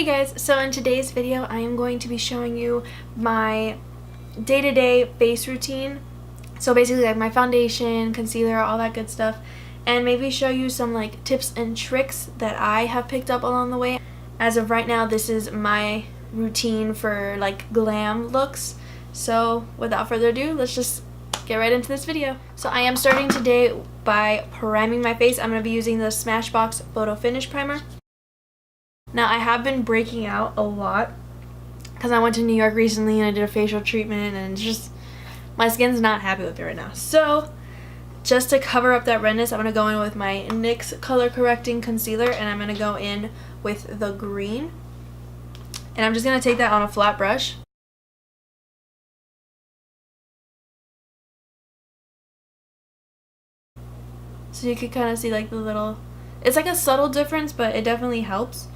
Hey guys, so in today's video I am going to be showing you my day-to-day face routine. So basically like my foundation, concealer, all that good stuff, and maybe show you some like tips and tricks that I have picked up along the way. As of right now, this is my routine for like glam looks. So without further ado, let's just get right into this video. So I am starting today by priming my face. I'm going to be using the Smashbox Photo Finish Primer. Now I have been breaking out a lot because I went to New York recently and I did a facial treatment, and it's just my skin's not happy with it right now. So just to cover up that redness, I'm going to go in with my NYX color correcting concealer, and I'm going to go in with the green, and I'm just going to take that on a flat brush. So you can kind of see like the little, it's like a subtle difference, but it definitely helps.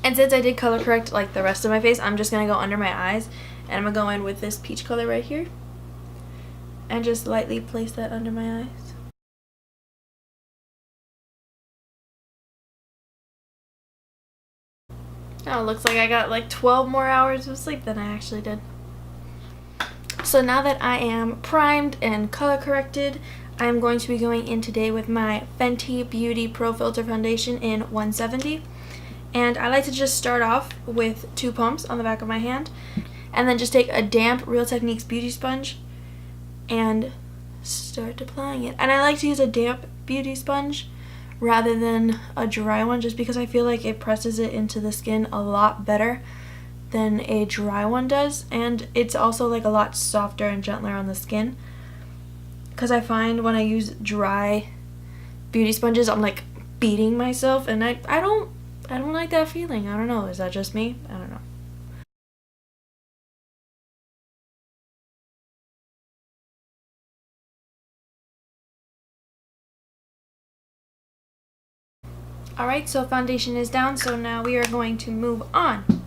And since I did color correct like the rest of my face, I'm just going to go under my eyes, and I'm going to go in with this peach color right here and just lightly place that under my eyes. Oh, it looks like I got like 12 more hours of sleep than I actually did. So now that I am primed and color corrected, I'm going to be going in today with my Fenty Beauty Pro Filt'r foundation in 170. And I like to just start off with 2 pumps on the back of my hand, and then just take a damp Real Techniques beauty sponge and start applying it. And I like to use a damp beauty sponge rather than a dry one, just because I feel like it presses it into the skin a lot better than a dry one does, and it's also like a lot softer and gentler on the skin, because I find when I use dry beauty sponges I'm like beating myself, and I don't like that feeling. I don't know, is that just me? I don't know. Alright, so foundation is down, so now we are going to move on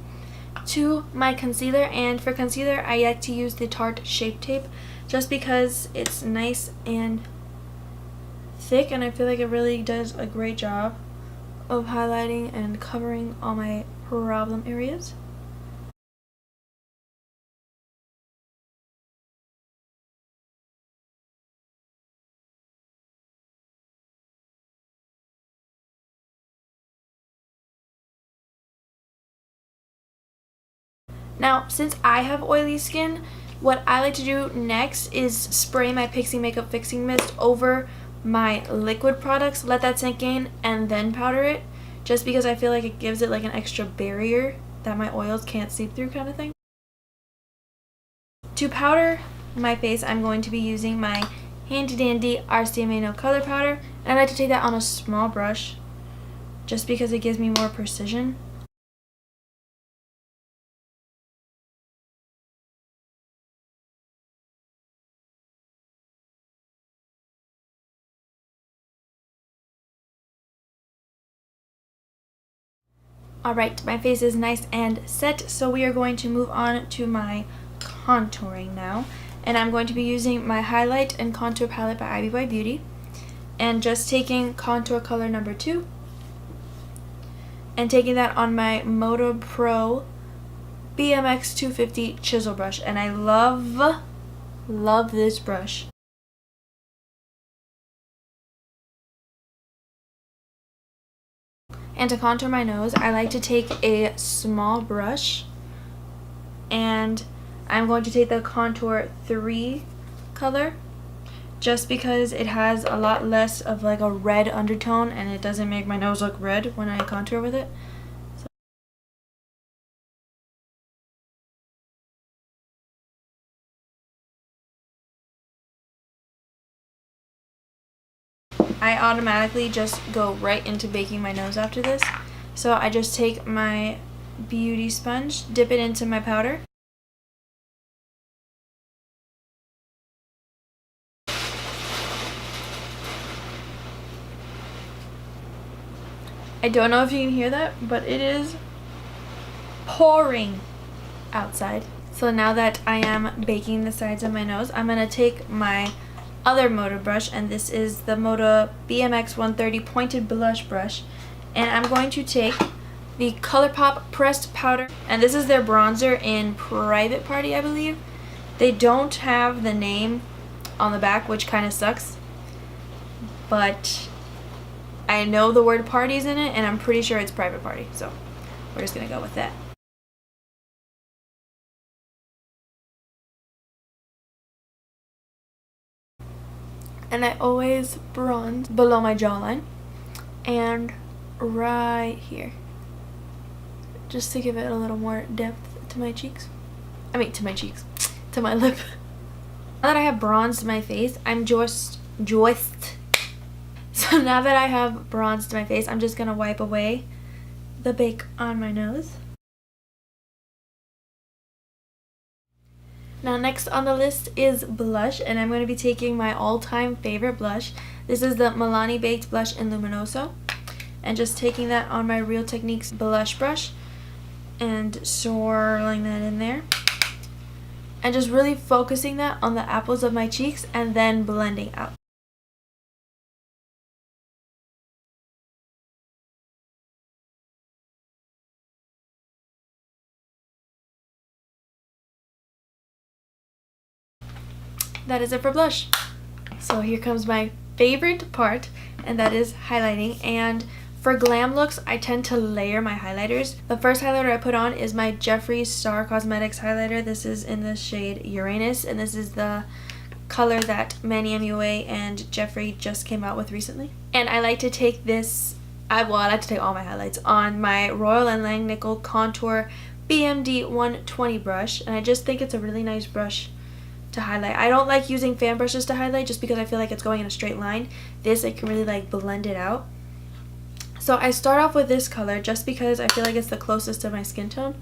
to my concealer. And for concealer, I like to use the Tarte Shape tape just because it's nice and thick, and I feel like it really does a great job of highlighting and covering all my problem areas. Now, since I have oily skin, what I like to do next is spray my PIXI Makeup Fixing Mist over my liquid products, let that sink in, and then powder it, just because I feel like it gives it like an extra barrier that my oils can't seep through, kind of thing. To powder my face, I'm going to be using my handy dandy RCMA No Color Powder, and I like to take that on a small brush just because it gives me more precision. Alright, my face is nice and set, so we are going to move on to my contouring now. And I'm going to be using my highlight and contour palette by Ivy by Beauty, and just taking contour color number 2 and taking that on my Moto Pro BMX 250 chisel brush. And I love this brush. And to contour my nose, I like to take a small brush, and I'm going to take the Contour 3 color just because it has a lot less of like a red undertone, and it doesn't make my nose look red when I contour with it. I automatically just go right into baking my nose after this. So I just take my beauty sponge, dip it into my powder. I don't know if you can hear that, but it is pouring outside. So now that I am baking the sides of my nose, I'm going to take my other Moda brush, and this is the Moda BMX 130 pointed blush brush. And I'm going to take the Colourpop pressed powder, and this is their bronzer in Private Party, I believe. They don't have the name on the back, which kind of sucks, but I know the word party's in it, and I'm pretty sure it's Private Party, so we're just gonna go with that. And I always bronze below my jawline and right here, just to give it a little more depth to my cheeks. To my lip. Now that I have bronzed my face, so now that I have bronzed my face, I'm just gonna wipe away the bake on my nose. Now next on the list is blush, and I'm going to be taking my all-time favorite blush. This is the Milani Baked Blush in Luminoso, and just taking that on my Real Techniques blush brush and swirling that in there, and just really focusing that on the apples of my cheeks and then blending out. That is it for blush. So here comes my favorite part, and that is highlighting. And for glam looks, I tend to layer my highlighters. The first highlighter I put on is my Jeffree Star Cosmetics highlighter. This is in the shade Uranus, and this is the color that Manny MUA and Jeffree just came out with recently. And I like to take this, I like to take all my highlights on my Royal & Langnickel Contour BMD 120 brush, and I just think it's a really nice brush to highlight. I don't like using fan brushes to highlight just because I feel like it's going in a straight line. This, I can really like blend it out. So I start off with this color just because I feel like it's the closest to my skin tone,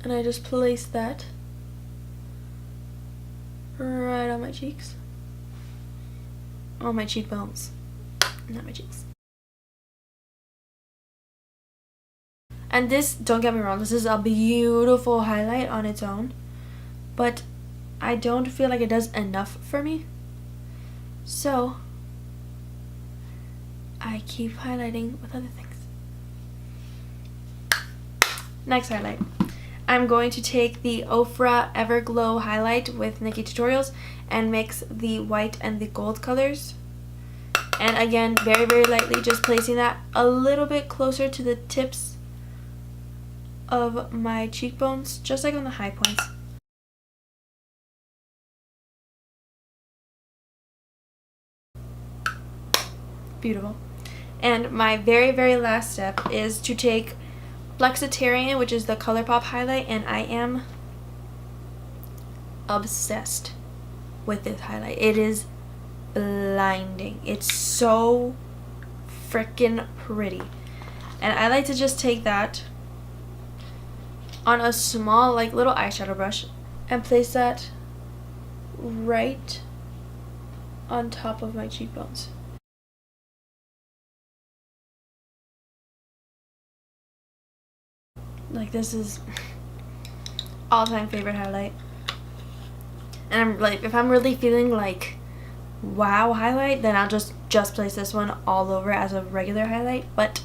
and I just place that right on my cheeks, on my cheekbones, not my cheeks. And this, don't get me wrong, this is a beautiful highlight on its own, but I don't feel like it does enough for me, so I keep highlighting with other things. Next highlight, I'm going to take the OFRA Everglow highlight with nikkitutorials and mix the white and the gold colors, and again, very, very lightly, just placing that a little bit closer to the tips of my cheekbones, just like on the high points. Beautiful. And my very, very last step is to take Flexitarian, which is the Colourpop highlight, and I am obsessed with this highlight. It is blinding. It's so freaking pretty. And I like to just take that on a small, like, little eyeshadow brush and place that right on top of my cheekbones. Like, this is all-time favorite highlight. And I'm like, if I'm really feeling like wow highlight, then I'll just place this one all over as a regular highlight. But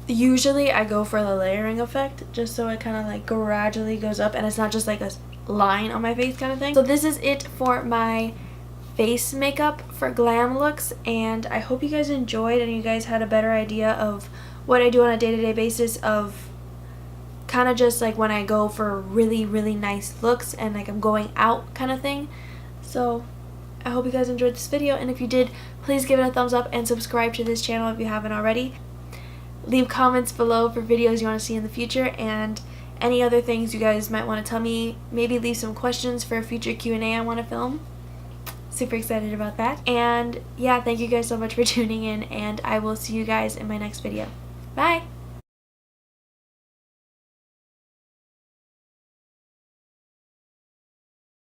usually I go for the layering effect, just so it kind of like gradually goes up and it's not just like a line on my face kind of thing. So this is it for my face makeup for glam looks, and I hope you guys enjoyed and you guys had a better idea of what I do on a day-to-day basis, of kind of just like when I go for really, really nice looks and like I'm going out kind of thing. So I hope you guys enjoyed this video, and if you did, please give it a thumbs up and subscribe to this channel if you haven't already. Leave comments below for videos you want to see in the future, and any other things you guys might want to tell me. Maybe leave some questions for a future Q&A I want to film. Super excited about that. And yeah, thank you guys so much for tuning in, and I will see you guys in my next video. Bye!